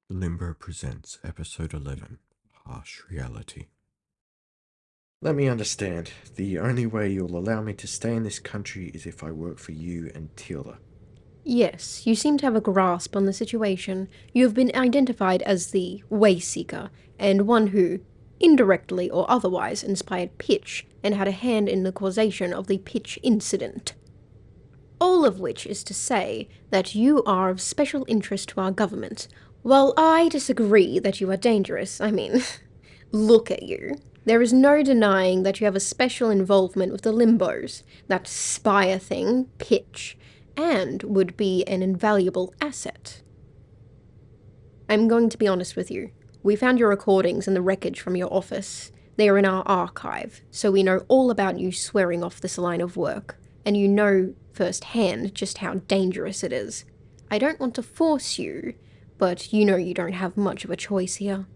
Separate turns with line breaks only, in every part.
Limbo presents Episode 11, Harsh Reality. Let me understand. The only way you'll allow me to stay in this country is if I work for you and Tilda.
Yes, you seem to have a grasp on the situation. You have been identified as the Wayseeker, and one who, indirectly or otherwise, inspired Pitch and had a hand in the causation of the Pitch incident. All of which is to say that you are of special interest to our government. While I disagree that you are dangerous, look at you. There is no denying that you have a special involvement with the Limbos, that spire thing, Pitch, and would be an invaluable asset. I'm going to be honest with you. We found your recordings and the wreckage from your office. They are in our archive, so we know all about you swearing off this line of work, and you know firsthand just how dangerous it is. I don't want to force you, but you know you don't have much of a choice here.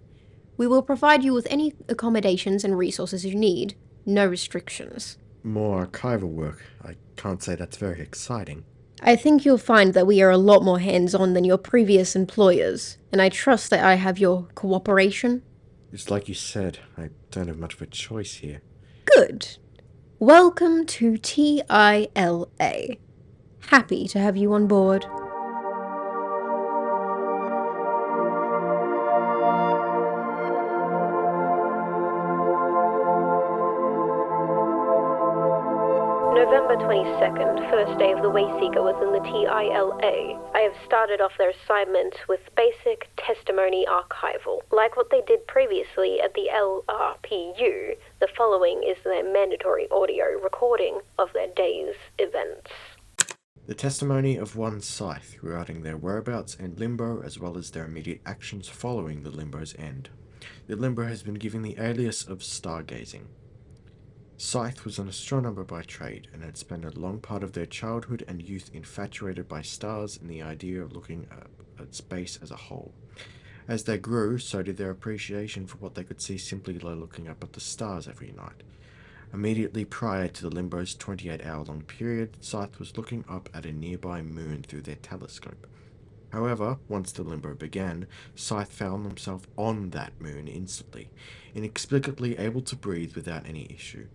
We will provide you with any accommodations and resources you need, no restrictions.
More archival work. I can't say that's very exciting.
I think you'll find that we are a lot more hands-on than your previous employers, and I trust that I have your cooperation.
It's like you said, I don't have much of a choice here.
Good. Welcome to TILA. Happy to have you on board. November 22nd, first day of the Wayseeker within the TILA. I have started off their assignment with basic testimony archival. Like what they did previously at the LRPU, the following is their mandatory audio recording of their day's events.
The testimony of one Scythe regarding their whereabouts and Limbo, as well as their immediate actions following the Limbo's end. The Limbo has been given the alias of stargazing. Scythe was an astronomer by trade and had spent a long part of their childhood and youth infatuated by stars and the idea of looking at space as a whole. As they grew, so did their appreciation for what they could see simply by looking up at the stars every night. Immediately prior to the Limbo's 28-hour-long period, Scythe was looking up at a nearby moon through their telescope. However, once the Limbo began, Scythe found himself on that moon instantly, inexplicably able to breathe without any issue.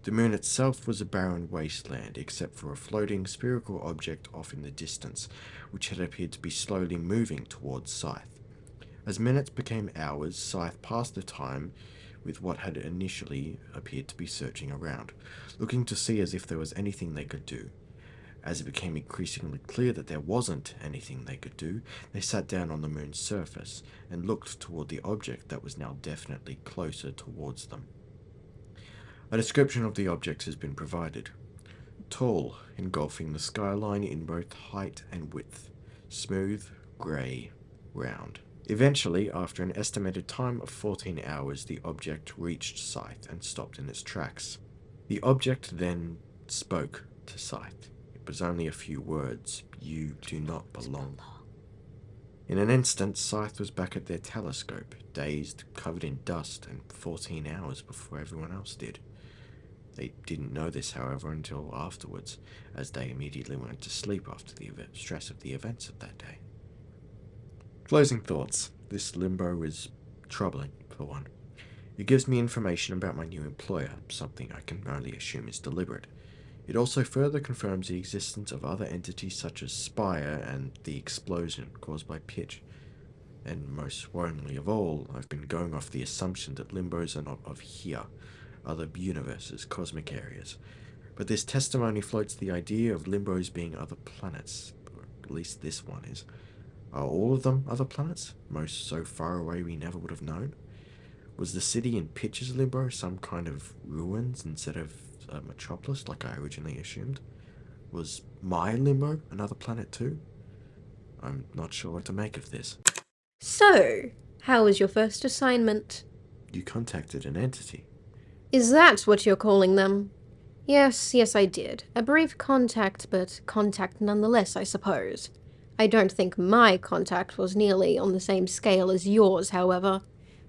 The moon itself was a barren wasteland, except for a floating spherical object off in the distance, which had appeared to be slowly moving towards Scythe. As minutes became hours, Scythe passed the time with what had initially appeared to be searching around, looking to see as if there was anything they could do. As it became increasingly clear that there wasn't anything they could do, they sat down on the moon's surface and looked toward the object that was now definitely closer towards them. A description of the object has been provided. Tall, engulfing the skyline in both height and width. Smooth, grey, round. Eventually, after an estimated time of 14 hours, the object reached Scythe and stopped in its tracks. The object then spoke to Scythe. It was only a few words. You do not belong. In an instant, Scythe was back at their telescope, dazed, covered in dust, and 14 hours before everyone else did. They didn't know this, however, until afterwards, as they immediately went to sleep after the stress of the events of that day. Closing thoughts. This Limbo is troubling, for one. It gives me information about my new employer, something I can only assume is deliberate. It also further confirms the existence of other entities such as Spire and the explosion caused by Pitch. And most worryingly of all, I've been going off the assumption that Limbos are not of here, other universes, cosmic areas. But this testimony floats the idea of Limbos being other planets, or at least this one is. Are all of them other planets? Most so far away we never would have known? Was the city in Pitch's Limbo some kind of ruins instead of a metropolis like I originally assumed? Was my Limbo another planet too? I'm not sure what to make of this.
So, how was your first assignment?
You contacted an entity.
Is that what you're calling them? Yes, I did. A brief contact, but contact nonetheless, I suppose. I don't think my contact was nearly on the same scale as yours, however.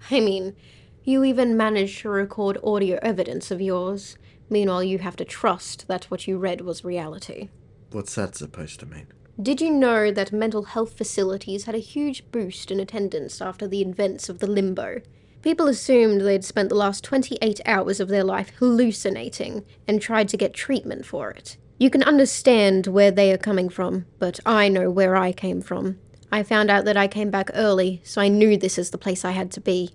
You even managed to record audio evidence of yours. Meanwhile, you have to trust that what you read was reality.
What's that supposed to mean?
Did you know that mental health facilities had a huge boost in attendance after the events of the Limbo? People assumed they'd spent the last 28 hours of their life hallucinating and tried to get treatment for it. You can understand where they are coming from, but I know where I came from. I found out that I came back early, so I knew this is the place I had to be.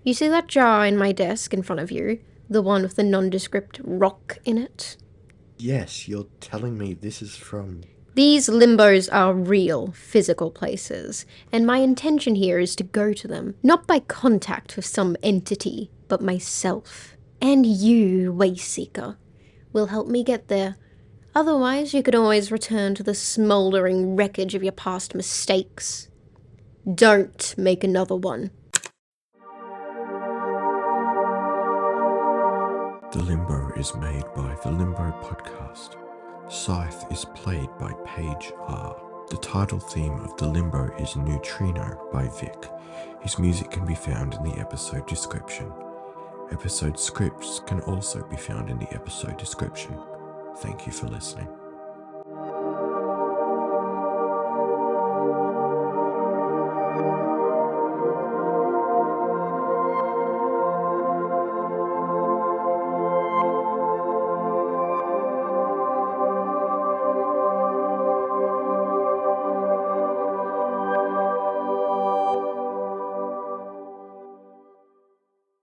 You see that jar in my desk in front of you? The one with the nondescript rock in it?
Yes, you're telling me this is from...
These limbos are real, physical places, and my intention here is to go to them, not by contact with some entity, but myself. And you, Wayseeker, will help me get there. Otherwise, you could always return to the smouldering wreckage of your past mistakes. Don't make another one.
The Limbo is made by the Limbo Podcast. Scythe is played by Paige R. The title theme of The Limbo is Neutrino by Vic. His music can be found in the episode description. Episode scripts can also be found in the episode description. Thank you for listening.